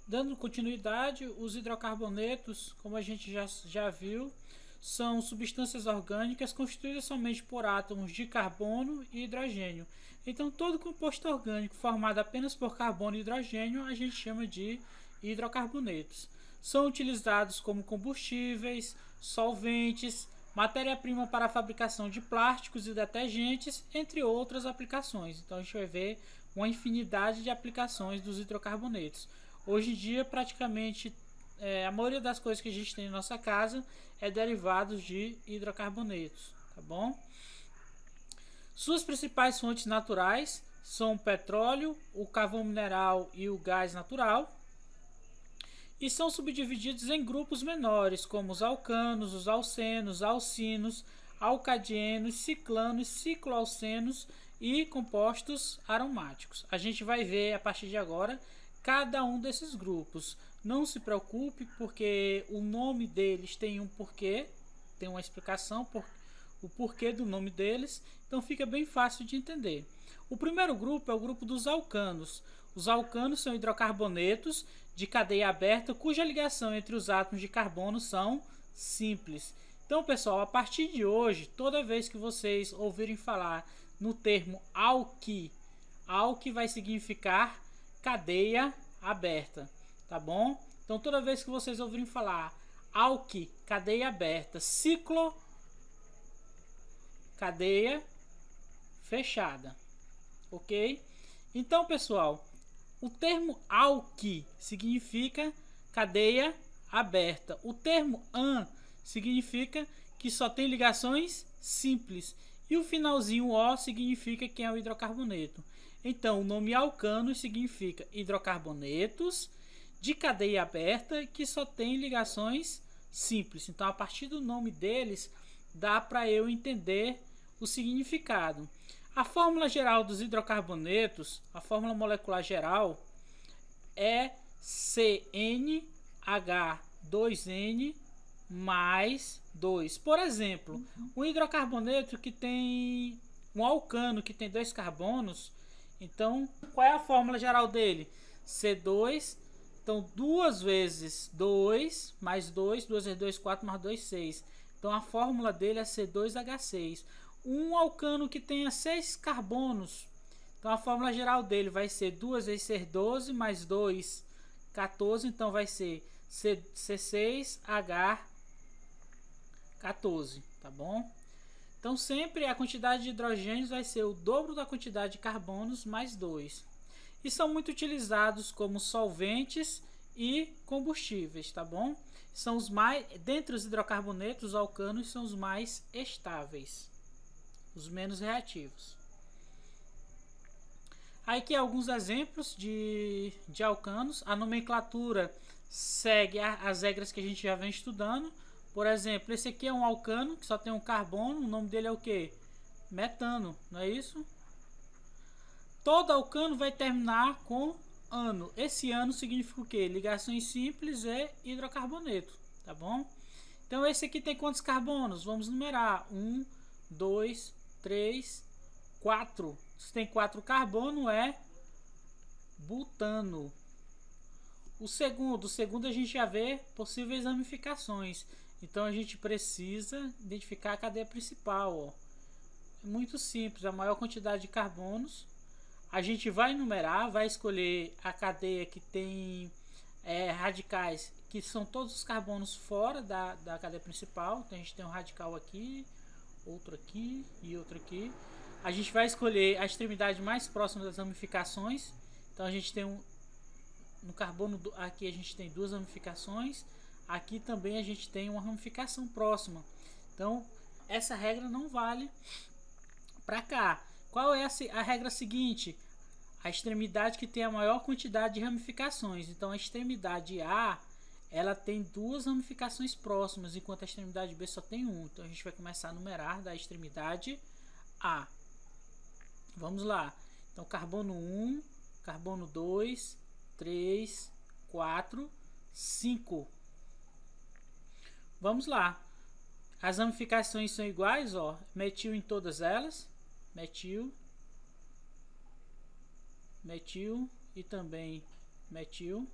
Dando continuidade, os hidrocarbonetos, como a gente já viu, são substâncias orgânicas constituídas somente por átomos de carbono e hidrogênio. Então, todo composto orgânico formado apenas por carbono e hidrogênio a gente chama de hidrocarbonetos. São utilizados como combustíveis, solventes, matéria-prima para a fabricação de plásticos e detergentes, entre outras aplicações. Então, a gente vai ver uma infinidade de aplicações dos hidrocarbonetos. Hoje em dia, praticamente a maioria das coisas que a gente tem em nossa casa é derivados de hidrocarbonetos, tá bom? Suas principais fontes naturais são o petróleo, o carvão mineral e o gás natural, e são subdivididos em grupos menores, como os alcanos, os alcenos, alcinos, alcadienos, ciclanos, cicloalcenos e compostos aromáticos. A gente vai ver a partir de agora cada um desses grupos. Não se preocupe, porque o nome deles tem um porquê, tem uma explicação por o porquê do nome deles, então fica bem fácil de entender. O primeiro grupo é o grupo dos alcanos. Os alcanos são hidrocarbonetos de cadeia aberta cuja ligação entre os átomos de carbono são simples. Então, pessoal, a partir de hoje, toda vez que vocês ouvirem falar no termo alqui, alqui vai significar cadeia aberta, tá bom? Então, toda vez que vocês ouvirem falar alqui, cadeia aberta, ciclo, cadeia fechada, ok? Então, pessoal, o termo alqui significa cadeia aberta. O termo an significa que só tem ligações simples. E o finalzinho O significa que é um hidrocarboneto. Então, o nome alcano significa hidrocarbonetos de cadeia aberta que só tem ligações simples. Então, a partir do nome deles, dá para eu entender o significado. A fórmula geral dos hidrocarbonetos, a fórmula molecular geral, é CnH2n mais 2. Por exemplo, um hidrocarboneto que tem um alcano que tem dois carbonos, então qual é a fórmula geral dele? C2, então 2 vezes 2 mais 2, 2 vezes 2, 4 mais 2, 6. Então a fórmula dele é C2H6. Um alcano que tenha 6 carbonos, então a fórmula geral dele vai ser 2 vezes C12 mais 2, 14, então vai ser C6H14, tá bom? Então sempre a quantidade de hidrogênios vai ser o dobro da quantidade de carbonos mais 2. E são muito utilizados como solventes e combustíveis, tá bom? São os mais, dentre os hidrocarbonetos, os alcanos são os mais estáveis, os menos reativos. Aqui alguns exemplos de alcanos. A nomenclatura segue as regras que a gente já vem estudando. Por exemplo, esse aqui é um alcano que só tem um carbono. O nome dele é o que? Metano, não é isso? Todo alcano vai terminar com ano. Esse ano significa o que? Ligações simples e hidrocarboneto, tá bom? Então esse aqui tem quantos carbonos? Vamos numerar. 1, 2, 3, 4. Se tem 4 carbono, é butano. O segundo a gente já vê possíveis ramificações. Então a gente precisa identificar a cadeia principal. Ó. É muito simples, a maior quantidade de carbonos. A gente vai numerar, vai escolher a cadeia que tem radicais, que são todos os carbonos fora da cadeia principal. Então a gente tem um radical aqui, outro aqui e outro aqui. A gente vai escolher a extremidade mais próxima das ramificações. Então a gente tem no carbono aqui a gente tem 2 ramificações. Aqui também a gente tem uma ramificação próxima. Então essa regra não vale para cá. Qual é a regra seguinte? A extremidade que tem a maior quantidade de ramificações. Então a extremidade A, ela tem 2 ramificações próximas, enquanto a extremidade B só tem 1. Então a gente vai começar a numerar da extremidade A. Vamos lá. Então carbono 1, carbono 2, 3, 4, 5. Vamos lá. As ramificações são iguais, ó. Metil em todas elas. Metil. Metil e também metil.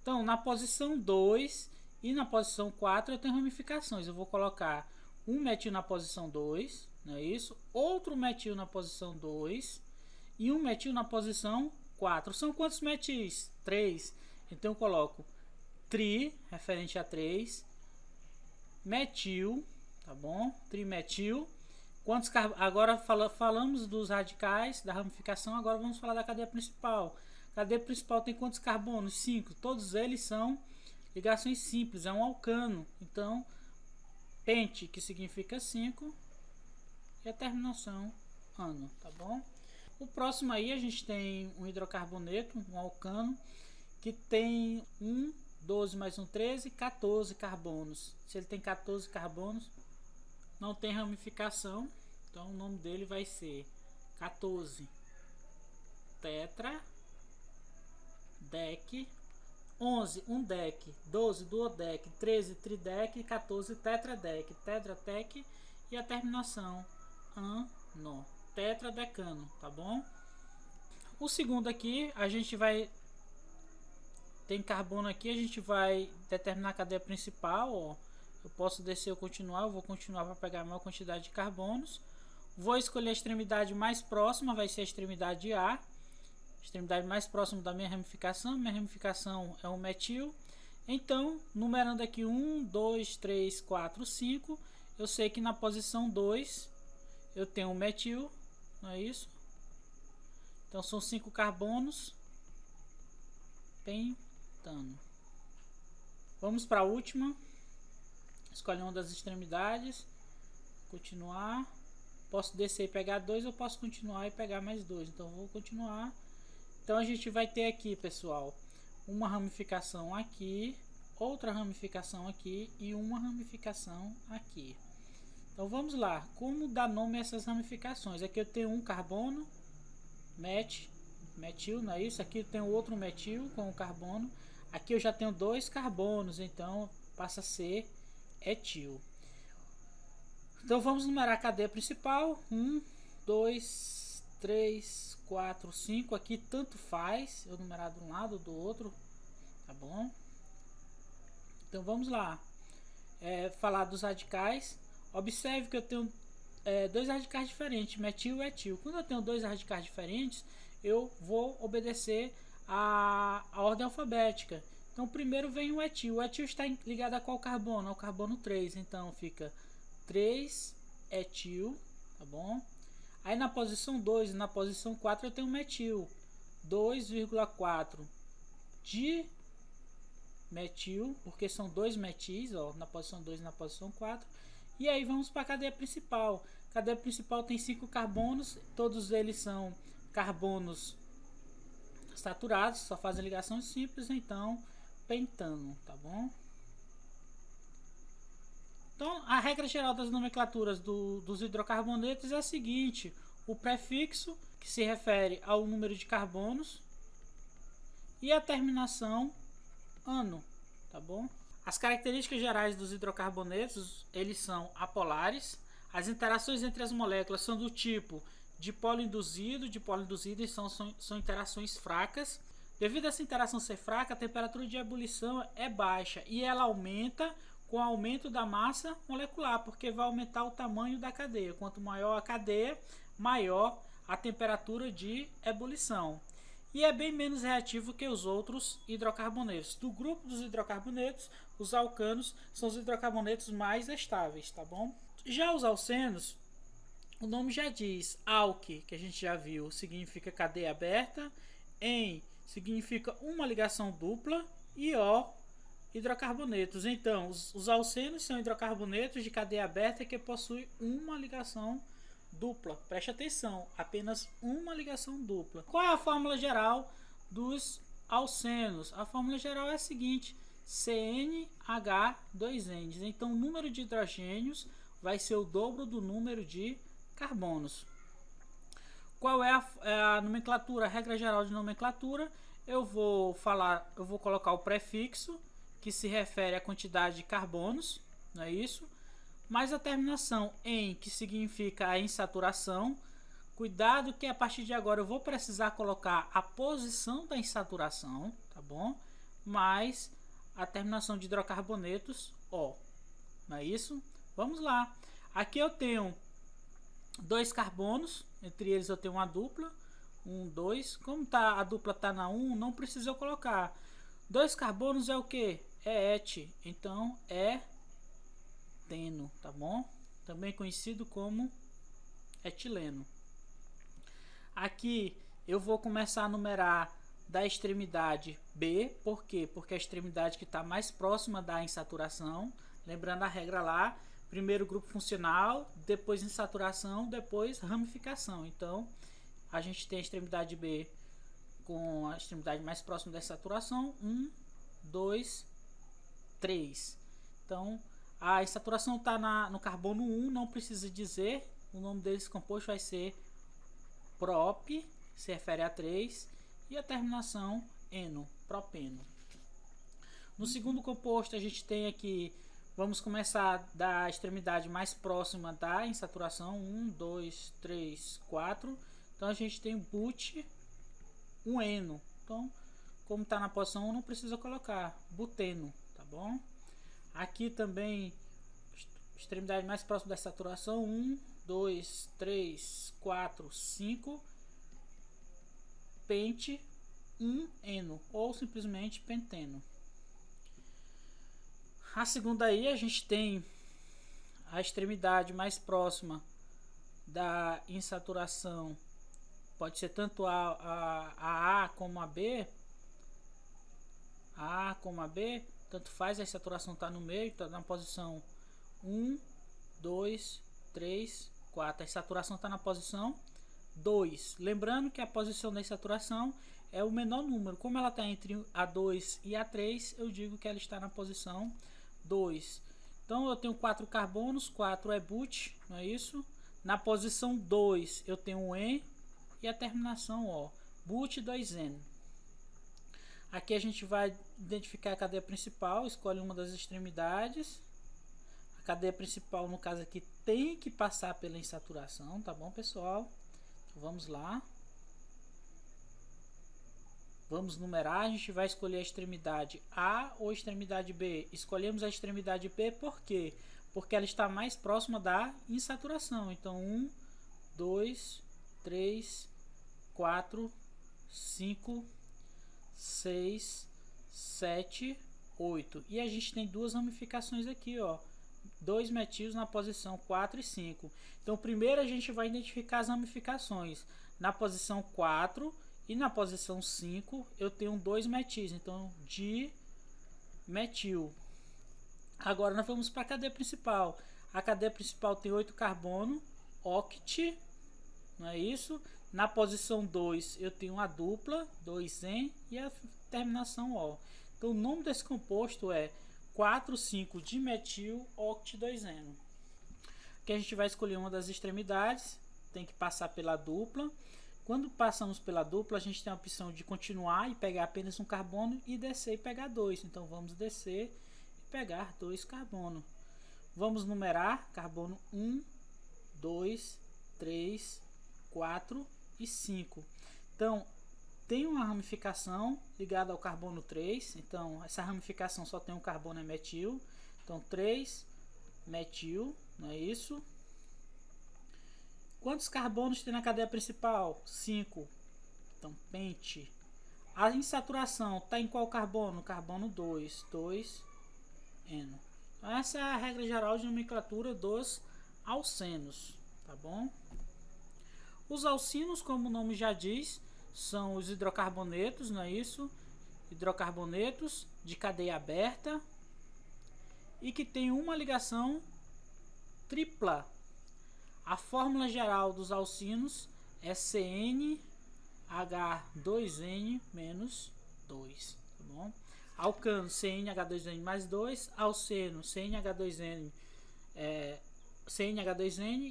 Então, na posição 2 e na posição 4 eu tenho ramificações. Eu vou colocar um metil na posição 2, não é isso? Outro metil na posição 2 e um metil na posição 4. São quantos metis? 3. Então eu coloco tri, referente a 3, metil, tá bom? Trimetil. Agora falamos dos radicais, da ramificação, agora vamos falar da cadeia principal. A cadeia principal tem quantos carbonos? 5. Todos eles são ligações simples, é um alcano. Então, pente, que significa 5, e a terminação ano, tá bom? O próximo aí a gente tem um hidrocarboneto, um alcano, que tem 12 mais 13, 14 carbonos. Se ele tem 14 carbonos, não tem ramificação, então o nome dele vai ser 14 tetra dec, 11 um dec, 12 duodec, 13 tridec, 14 tetradec, tetratec, e a terminação ano, tetradecano, tá bom? O segundo aqui, a gente vai tem carbono aqui, a gente vai determinar a cadeia principal, ó. Eu posso descer ou continuar, eu vou continuar para pegar a maior quantidade de carbonos. Vou escolher a extremidade mais próxima, vai ser a extremidade A, extremidade mais próxima da minha ramificação. Minha ramificação é um metil. Então, numerando aqui 1, 2, 3, 4, 5, eu sei que na posição 2 eu tenho um metil, não é isso? Então são 5 carbonos, pentano. Vamos para a última. Escolhe uma das extremidades, continuar. Posso descer e pegar 2, ou posso continuar e pegar mais 2. Então vou continuar. Então a gente vai ter aqui, pessoal, uma ramificação aqui, outra ramificação aqui e uma ramificação aqui. Então vamos lá, como dar nome a essas ramificações? Aqui eu tenho um carbono, metil, não é isso? Aqui eu tenho outro metil com o carbono. Aqui eu já tenho 2 carbonos, então passa a ser etil. Então vamos numerar a cadeia principal. 1, 2, 3, 4, 5. Aqui tanto faz eu numerar de um lado ou do outro, tá bom? Então vamos lá. Falar dos radicais. Observe que eu tenho 2 radicais diferentes, metil e etil. Quando eu tenho 2 radicais diferentes, eu vou obedecer a ordem alfabética. Então primeiro vem o etil. O etil está ligado a qual carbono? Ao carbono 3. Então fica 3 etil, tá bom? Aí na posição 2 e na posição 4 eu tenho metil. 2,4 de metil, porque são 2 metis, ó, na posição 2 e na posição 4. E aí vamos para a cadeia principal. A cadeia principal tem 5 carbonos, todos eles são carbonos saturados, só fazem ligações simples, então pentano, tá bom? Então a regra geral das nomenclaturas dos hidrocarbonetos é a seguinte: o prefixo, que se refere ao número de carbonos, e a terminação ano, tá bom? As características gerais dos hidrocarbonetos, eles são apolares. As interações entre as moléculas são do tipo dipolo induzido e são interações fracas. Devido a essa interação ser fraca, a temperatura de ebulição é baixa e ela aumenta com o aumento da massa molecular, porque vai aumentar o tamanho da cadeia. Quanto maior a cadeia, maior a temperatura de ebulição. E é bem menos reativo que os outros hidrocarbonetos. Do grupo dos hidrocarbonetos, os alcanos são os hidrocarbonetos mais estáveis, tá bom? Já os alcenos, o nome já diz, alque, que a gente já viu, significa cadeia aberta, en significa uma ligação dupla, e o, hidrocarbonetos. Então, os alcenos são hidrocarbonetos de cadeia aberta que possuem uma ligação dupla. Preste atenção, apenas uma ligação dupla. Qual é a fórmula geral dos alcenos? A fórmula geral é a seguinte: CnH2n. Então o número de hidrogênios vai ser o dobro do número de carbonos. Qual é a nomenclatura, a regra geral de nomenclatura? Eu vou colocar o prefixo, que se refere à quantidade de carbonos, não é isso? Mais a terminação em, que significa a insaturação. Cuidado que a partir de agora eu vou precisar colocar a posição da insaturação, tá bom? mais a terminação de hidrocarbonetos O. Não é isso? Vamos lá. Aqui eu tenho 2 carbonos, entre eles eu tenho uma dupla, 1, 2. Como tá, a dupla está na 1, não precisa eu colocar. 2 carbonos é o que? É et, então é eteno, tá bom? Também conhecido como etileno. Aqui eu vou começar a numerar da extremidade B, por quê? Porque é a extremidade que está mais próxima da insaturação. Lembrando a regra lá, primeiro grupo funcional, depois insaturação, depois ramificação. Então, a gente tem a extremidade B com a extremidade mais próxima da insaturação, 1, 2, 3. Então, a insaturação está no carbono 1, não precisa dizer, o nome desse composto vai ser prop, se refere a 3, e a terminação eno, propeno. No segundo composto a gente tem aqui, vamos começar da extremidade mais próxima da insaturação, 1, 2, 3, 4. Então a gente tem but, um eno. Então, como está na posição 1, não precisa colocar buteno, tá bom? Aqui também, extremidade mais próxima da saturação, 1, 2, 3, 4, 5, pente, 1 eno, ou simplesmente penteno. A segunda aí, a gente tem a extremidade mais próxima da insaturação, pode ser tanto a como a B, tanto faz, a insaturação está no meio, está na posição 1, 2, 3, 4. A insaturação está na posição 2. Lembrando que a posição da insaturação é o menor número. Como ela está entre a 2 e a 3, eu digo que ela está na posição 2. Então eu tenho 4 carbonos, 4 é but, não é isso? Na posição 2 eu tenho um en e a terminação O. But 2N. Aqui a gente vai identificar a cadeia principal, escolhe uma das extremidades. A cadeia principal, no caso aqui, tem que passar pela insaturação, tá bom, pessoal? Então, vamos lá. Vamos numerar, a gente vai escolher a extremidade A ou a extremidade B. Escolhemos a extremidade B por quê? Porque ela está mais próxima da insaturação. Então, 1, 2, 3, 4, 5, 6, 7, 8. E a gente tem duas ramificações aqui, ó. 2 metilos na posição 4 e 5. Então, primeiro a gente vai identificar as ramificações. Na posição 4 e na posição 5 eu tenho 2 metis, então dimetil. Agora nós vamos para a cadeia principal. A cadeia principal tem 8 carbono, oct, não é isso? Na posição 2 eu tenho a dupla, 2En e a terminação O. Então o nome desse composto é 4,5-dimetil oct-2eno. Aqui a gente vai escolher uma das extremidades, tem que passar pela dupla. Quando passamos pela dupla, a gente tem a opção de continuar e pegar apenas um carbono e descer e pegar 2. Então vamos descer e pegar 2 carbono. Vamos numerar carbono 1, 2, 3, 4 e 5. Então tem uma ramificação ligada ao carbono 3. Então essa ramificação só tem um carbono é metil. Então 3 metil, não é isso? Quantos carbonos tem na cadeia principal? 5. Então, pente. A insaturação está em qual carbono? Carbono 2. 2Eno. Então, essa é a regra geral de nomenclatura dos alcenos. Tá bom? Os alcinos, como o nome já diz, são os hidrocarbonetos, não é isso? Hidrocarbonetos de cadeia aberta e que tem uma ligação tripla. A fórmula geral dos alcinos é CnH2n menos 2, tá bom? Alcano CnH2n mais 2, alceno CnH2n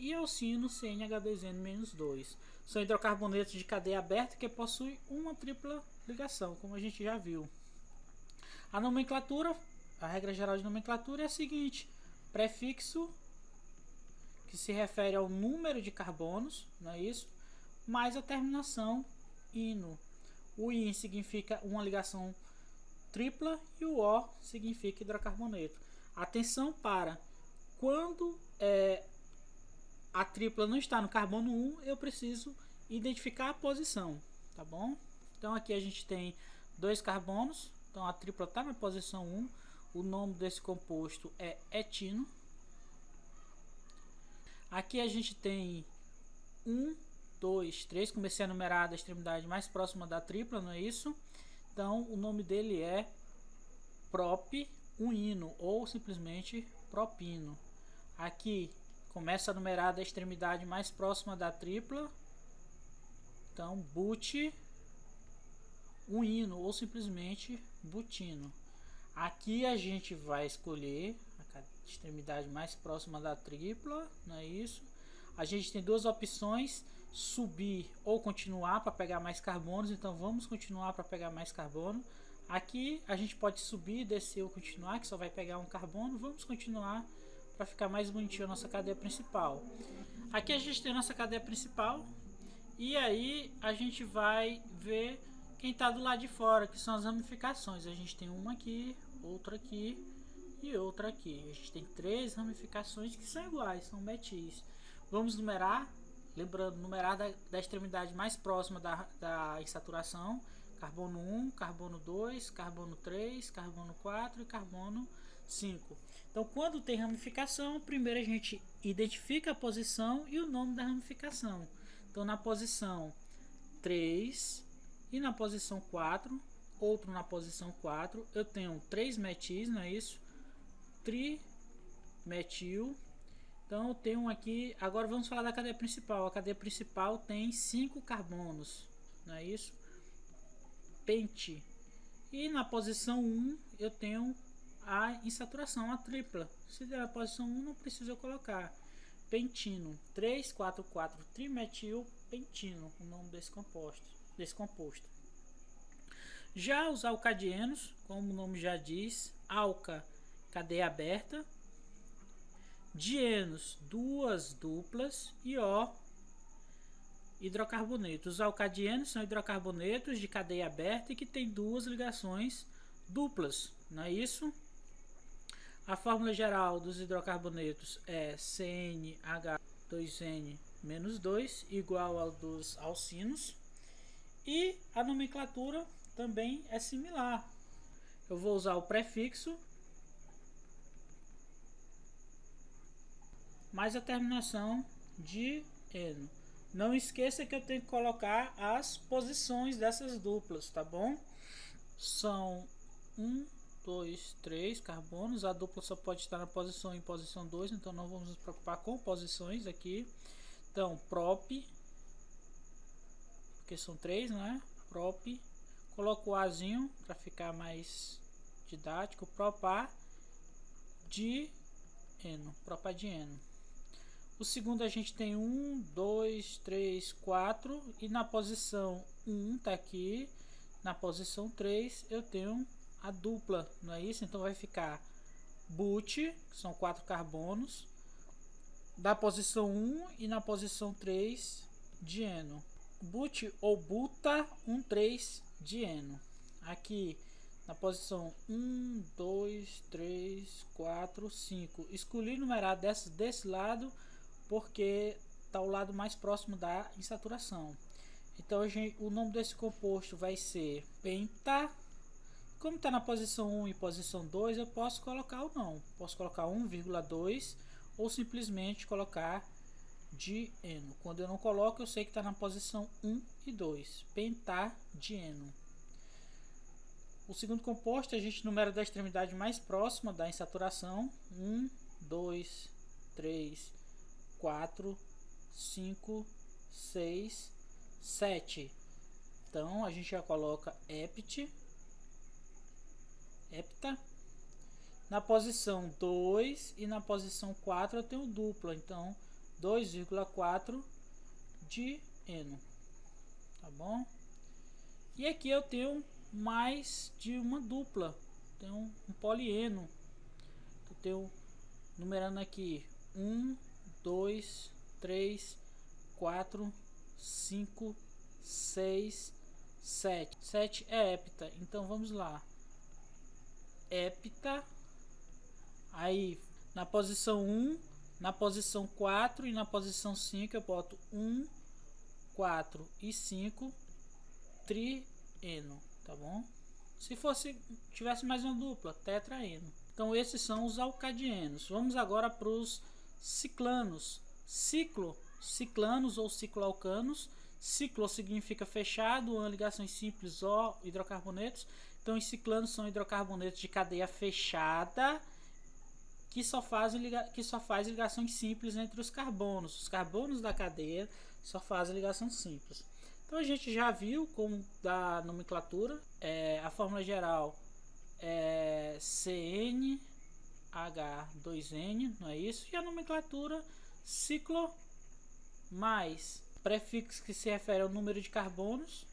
e alcino CnH2n menos 2. São hidrocarbonetos de cadeia aberta que possuem uma tripla ligação, como a gente já viu. A nomenclatura, a regra geral de nomenclatura é a seguinte: prefixo, que se refere ao número de carbonos, não é isso? Mais a terminação ino. O in significa uma ligação tripla e o O significa hidrocarboneto. Atenção para quando a tripla não está no carbono 1, eu preciso identificar a posição, tá bom? Então aqui a gente tem 2 carbonos, então a tripla está na posição 1, o nome desse composto é etino. Aqui a gente tem 1, 2, 3, comecei a numerar da extremidade mais próxima da tripla, não é isso? Então o nome dele é propino ou simplesmente propino. Aqui começa a numerar da extremidade mais próxima da tripla, então butirino ou simplesmente butino. Aqui a gente vai escolher a extremidade mais próxima da tripla, não é isso? A gente tem duas opções, subir ou continuar para pegar mais carbonos, então vamos continuar para pegar mais carbono. Aqui a gente pode subir, descer ou continuar, que só vai pegar um carbono. Vamos continuar para ficar mais bonitinho a nossa cadeia principal. Aqui a gente tem a nossa cadeia principal e aí a gente vai ver quem está do lado de fora, que são as ramificações. A gente tem uma aqui, outra aqui e outra aqui. A gente tem 3 ramificações que são iguais, são metis. Vamos numerar, lembrando, numerar da extremidade mais próxima da insaturação. Carbono 1, carbono 2, carbono 3, carbono 4 e carbono 5. Então, quando tem ramificação, primeiro a gente identifica a posição e o nome da ramificação. Então, na posição 3 e na posição 4, outro na posição 4, eu tenho 3 metis, não é isso? Trimetil. Então, eu tenho aqui, agora vamos falar da cadeia principal. A cadeia principal tem 5 carbonos, não é isso? Pente. E na posição 1 eu tenho a insaturação, a tripla. Se der a posição 1 não precisa colocar. Pentino, 3,4,4 trimetil pentino, o nome desse composto. Já os alcadienos, como o nome já diz, alca, cadeia aberta, dienos, 2 duplas e O, hidrocarbonetos. Os alcadienos são hidrocarbonetos de cadeia aberta e que tem 2 ligações duplas, não é isso? A fórmula geral dos hidrocarbonetos é CnH2n-2 igual ao dos alcinos. E a nomenclatura também é similar. Eu vou usar o prefixo mais a terminação de eno. Não esqueça que eu tenho que colocar as posições dessas duplas, tá bom? São 1, 2, 3 carbonos. A dupla só pode estar na posição 1 e posição 2, então não vamos nos preocupar com posições aqui. Então, prop, porque são 3, né? Prop, coloco o Azinho para ficar mais didático. Propadieno, propadieno. O segundo a gente tem 1, 2, 3, 4 e na posição 1 tá aqui, na posição 3 eu tenho a dupla, não é isso? Então vai ficar but, que são 4 carbonos, da posição 1 e na posição 3 dieno. But ou buta 1,3 dieno. Aqui na posição 1, 2, 3, 4, 5. Escolhi numerar desse lado porque está o lado mais próximo da insaturação. Então o nome desse composto vai ser penta. Como está na posição 1 e posição 2, eu posso colocar ou não. Posso colocar 1,2 ou simplesmente colocar dieno. Quando eu não coloco, eu sei que está na posição 1 e 2. Pentadieno. O segundo composto a gente numera da extremidade mais próxima da insaturação. 1, 2, 3, 4, 5, 6, 7. Então a gente já coloca hepta. Na posição 2 e na posição 4 eu tenho dupla, então 2,4 dieno, tá bom? E aqui eu tenho mais de uma dupla, tenho um polieno. Eu tenho numerando aqui 1, 2, 3, 4, 5, 6, 7. 7 é hepta, então vamos lá. hepta. Aí na posição 1, na posição 4 e na posição 5 eu boto 1, 4 e 5 trieno, tá bom? Se fosse, tivesse mais uma dupla, tetraeno. Então esses são os alcadienos. Vamos agora para os ciclanos. Ciclanos ou cicloalcanos. Ciclo significa fechado, uma ligações simples ou hidrocarbonetos. Então os ciclanos são hidrocarbonetos de cadeia fechada que só faz ligações simples entre os carbonos. Os carbonos da cadeia só fazem ligação simples. Então a gente já viu como da nomenclatura, a fórmula geral é CnH2n, não é isso? E a nomenclatura ciclo mais prefixo que se refere ao número de carbonos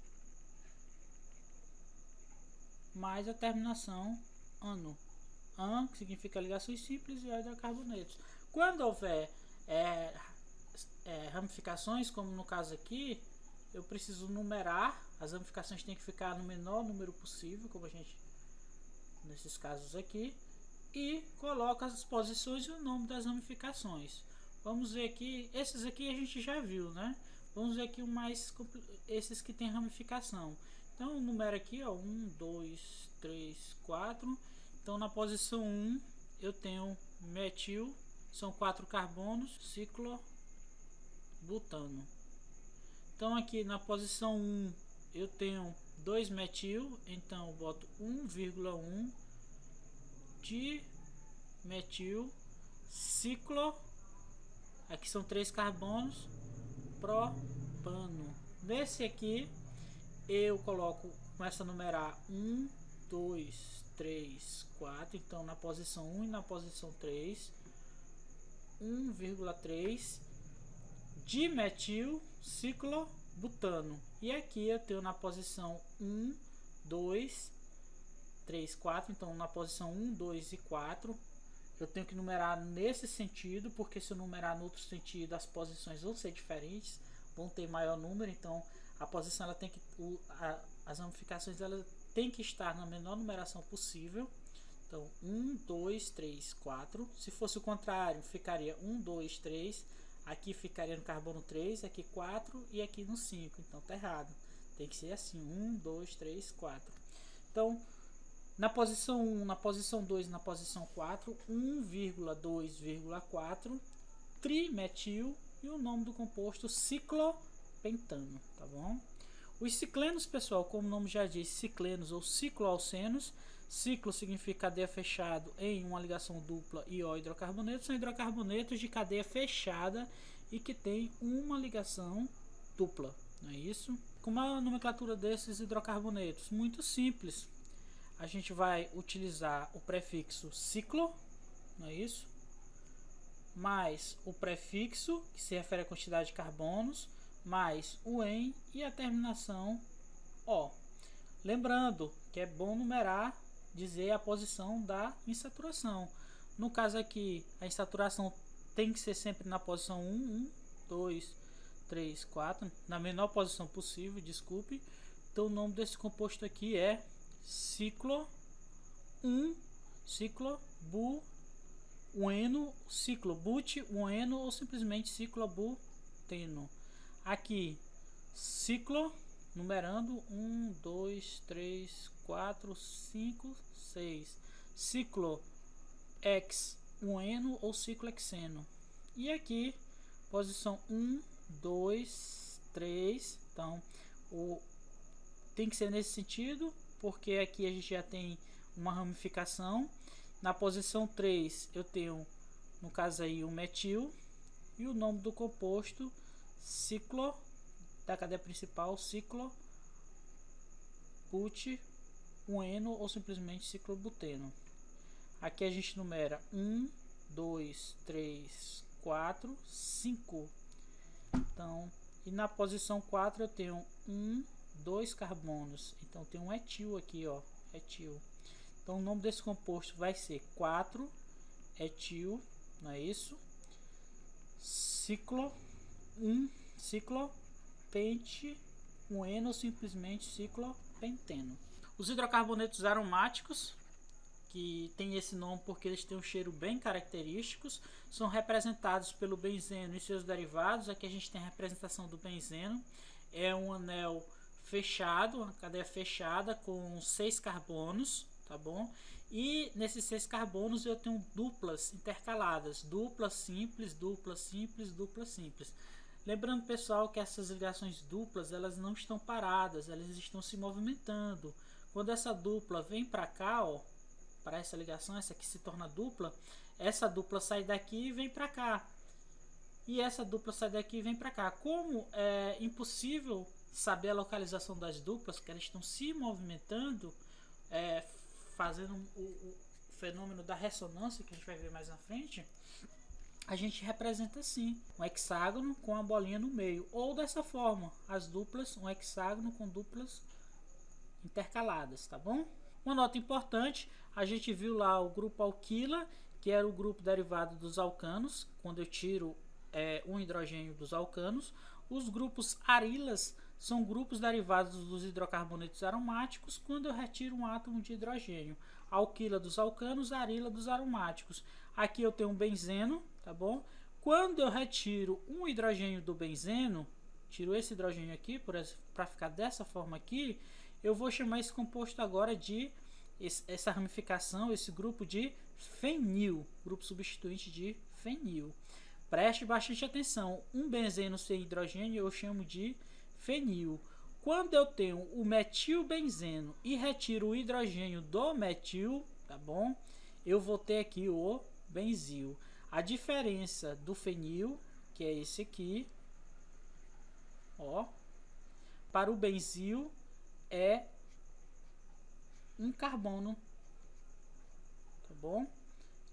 mais a terminação ano. An, que significa ligações simples, e hidrocarbonetos. Quando houver ramificações, como no caso aqui, eu preciso numerar. As ramificações têm que ficar no menor número possível, como a gente nesses casos aqui, e coloco as posições e o nome das ramificações. Vamos ver aqui, esses aqui a gente já viu, né? Vamos ver aqui esses que tem ramificação. Então o número aqui, ó, 1, 2, 3, 4. Então na posição 1 eu tenho metil, são 4 carbonos, ciclobutano. Então aqui na posição 1 eu tenho 2 metil, então eu boto 1,1 de metil, ciclo, aqui são 3 carbonos, propano. Nesse aqui eu começo a numerar 1, 2, 3, 4, então na posição 1 e na posição 3, 1,3 dimetil ciclobutano. E aqui eu tenho na posição 1, 2, 3, 4, então na posição 1, 2 e 4 eu tenho que numerar nesse sentido, porque se eu numerar no outro sentido as posições vão ser diferentes, vão ter maior número, então a posição ela tem que as ramificações ela tem que estar na menor numeração possível. Então 1, 2, 3, 4. Se fosse o contrário, ficaria 1, 2, 3. Aqui ficaria no carbono 3, aqui 4 e aqui no 5. Então tá errado. Tem que ser assim: 1, 2, 3, 4. Então, na posição 1, na posição 2 e na posição 4, 1,2,4 trimetil e o nome do composto ciclopentano, tá bom? Os ciclenos, pessoal, como o nome já diz, ciclenos ou cicloalcenos. Ciclo significa cadeia fechada em uma ligação dupla e o hidrocarbonetos. São hidrocarbonetos de cadeia fechada e que tem uma ligação dupla, não é isso? Como é a nomenclatura desses hidrocarbonetos? Muito simples. A gente vai utilizar o prefixo ciclo, não é isso? Mais o prefixo, que se refere à quantidade de carbonos, mais o "en" e a terminação "o". Lembrando que é bom numerar, dizer a posição da insaturação. No caso aqui, a insaturação tem que ser sempre na posição 1, 2, 3, 4, na menor posição possível, desculpe. Então o nome desse composto aqui é ciclo 1, ciclobueno, ciclobueno ou simplesmente ciclobuteno. Aqui, ciclo, numerando 1, 2, 3, 4, 5, 6. Ciclo hexueno ou ciclohexeno. E aqui, posição 1, 2, 3. Então, tem que ser nesse sentido, porque aqui a gente já tem uma ramificação. Na posição 3 eu tenho, no caso aí, o metil e o nome do composto ciclo da cadeia principal, ciclobuteno ou simplesmente ciclobuteno. Aqui a gente numera 1, 2, 3, 4, 5. Então, e na posição 4 eu tenho 2 carbonos. Então tem um etil aqui, ó, etil. Então o nome desse composto vai ser 4-etil, não é isso? Ciclopenteno ou simplesmente ciclopenteno. Os hidrocarbonetos aromáticos, que tem esse nome porque eles têm um cheiro bem característicos, são representados pelo benzeno e seus derivados. Aqui a gente tem a representação do benzeno, é um anel fechado, uma cadeia fechada com 6 carbonos, tá bom? E nesses 6 carbonos eu tenho duplas intercaladas, dupla simples, dupla simples, dupla simples. Lembrando, pessoal, que essas ligações duplas, elas não estão paradas, elas estão se movimentando. Quando essa dupla vem para cá, ó, para essa ligação, essa aqui se torna dupla, essa dupla sai daqui e vem para cá. E essa dupla sai daqui e vem para cá. Como é impossível saber a localização das duplas, que elas estão se movimentando, fazendo o fenômeno da ressonância, que a gente vai ver mais na frente, a gente representa assim, um hexágono com a bolinha no meio, ou dessa forma, as duplas, um hexágono com duplas intercaladas, tá bom? Uma nota importante, a gente viu lá o grupo alquila, que era o grupo derivado dos alcanos, quando eu tiro um hidrogênio dos alcanos. Os grupos arilas são grupos derivados dos hidrocarbonetos aromáticos, quando eu retiro um átomo de hidrogênio. Alquila dos alcanos, arila dos aromáticos. Aqui eu tenho um benzeno, tá bom? Quando eu retiro um hidrogênio do benzeno, tiro esse hidrogênio aqui para ficar dessa forma aqui, eu vou chamar esse composto agora de, essa ramificação, esse grupo de fenil, grupo substituinte de fenil. Preste bastante atenção, um benzeno sem hidrogênio eu chamo de fenil. Quando eu tenho o metilbenzeno e retiro o hidrogênio do metil, tá bom? Eu vou ter aqui o benzil. A diferença do fenil, que é esse aqui, ó, para o benzil é um carbono, tá bom?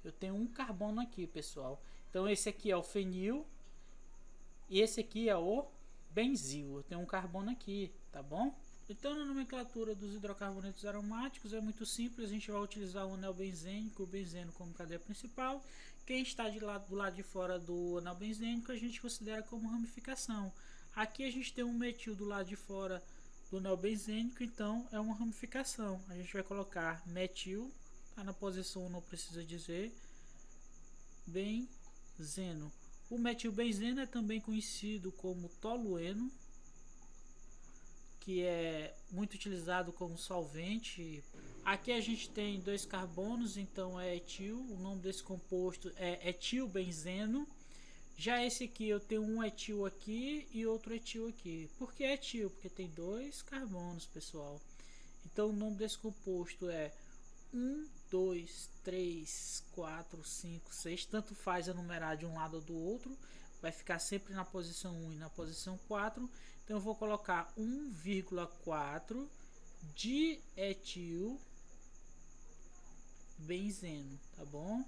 Eu tenho um carbono aqui, pessoal. Então esse aqui é o fenil e esse aqui é o benzil. Eu tenho um carbono aqui, tá bom? Então, na nomenclatura dos hidrocarbonetos aromáticos é muito simples. A gente vai utilizar o anel benzênico, o benzeno como cadeia principal. Quem está do lado de fora do anel benzênico a gente considera como ramificação. Aqui a gente tem um metil do lado de fora do anel benzênico, então é uma ramificação. A gente vai colocar metil, tá na posição 1, não precisa dizer, benzeno. O metilbenzeno é também conhecido como tolueno, que é muito utilizado como solvente. Aqui a gente tem 2 carbonos, então é etil. O nome desse composto é etilbenzeno. Já esse aqui eu tenho um etil aqui e outro etil aqui. Por que etil? Porque tem 2 carbonos, pessoal. Então o nome desse composto é 1, 2, 3, 4, 5, 6. Tanto faz enumerar de um lado ou do outro. Vai ficar sempre na posição 1 e na posição 4. Então eu vou colocar 1,4 de etil benzeno, tá bom?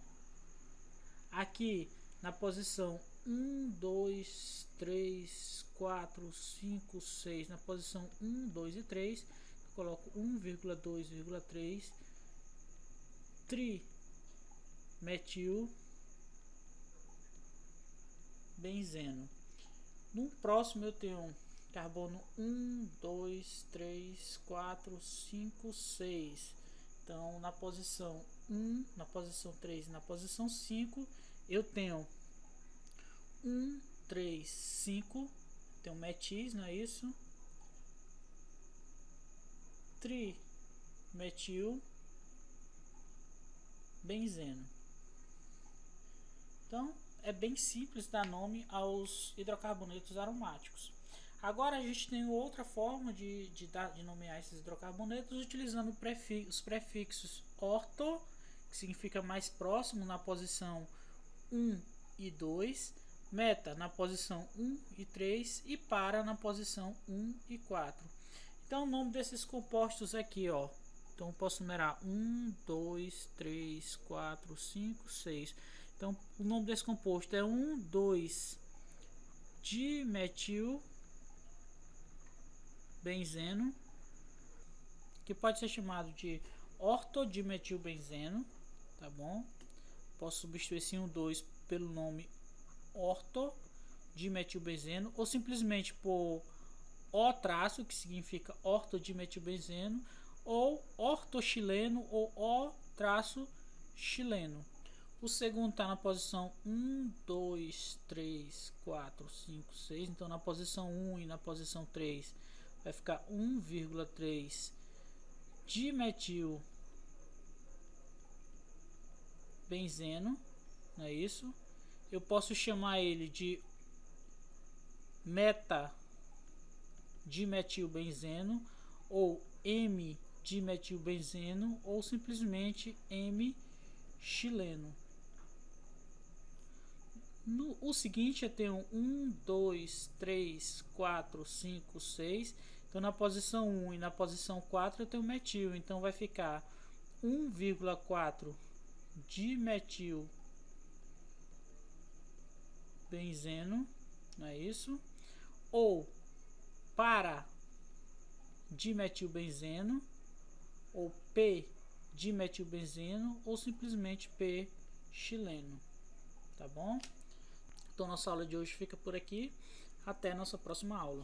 Aqui na posição 1, 2, 3, 4, 5, 6, na posição 1, 2 e 3, eu coloco 1,2,3 trimetil benzeno. No próximo eu tenho carbono 1, 2, 3, 4, 5, 6. Então na posição 1, na posição 3 e na posição 5 eu tenho 1, 3, 5. Tem um metis, não é isso? Trimetil benzeno. Então é bem simples dar nome aos hidrocarbonetos aromáticos. Agora a gente tem outra forma de nomear esses hidrocarbonetos utilizando os prefixos orto, que significa mais próximo, na posição 1 e 2, meta na posição 1 e 3 e para na posição 1 e 4. Então o nome desses compostos aqui, ó. Então eu posso numerar 1, 2, 3, 4, 5, 6. Então o nome desse composto é 1, 2 dimetil benzeno, que pode ser chamado de ortodimetilbenzeno, tá bom? Posso substituir esse 1, 2 pelo nome ortodimetilbenzeno, ou simplesmente por O traço, que significa ortodimetilbenzeno, ou ortoxileno ou traço xileno. O segundo está na posição 1, 2, 3, 4, 5, 6. Então na posição 1 e na posição 3 vai ficar 1,3 dimetil benzeno, não é isso? Eu posso chamar ele de meta dimetilbenzeno ou M-dimetilbenzeno ou simplesmente M-xileno. O seguinte é ter 1, 2, 3, 4, 5, 6. Então na posição 1 e na posição 4 eu tenho metil, então vai ficar 1,4 dimetilbenzeno, não é isso? Ou para dimetilbenzeno, ou P-dimetilbenzeno, ou simplesmente P-xileno, tá bom? Então nossa aula de hoje fica por aqui, até nossa próxima aula.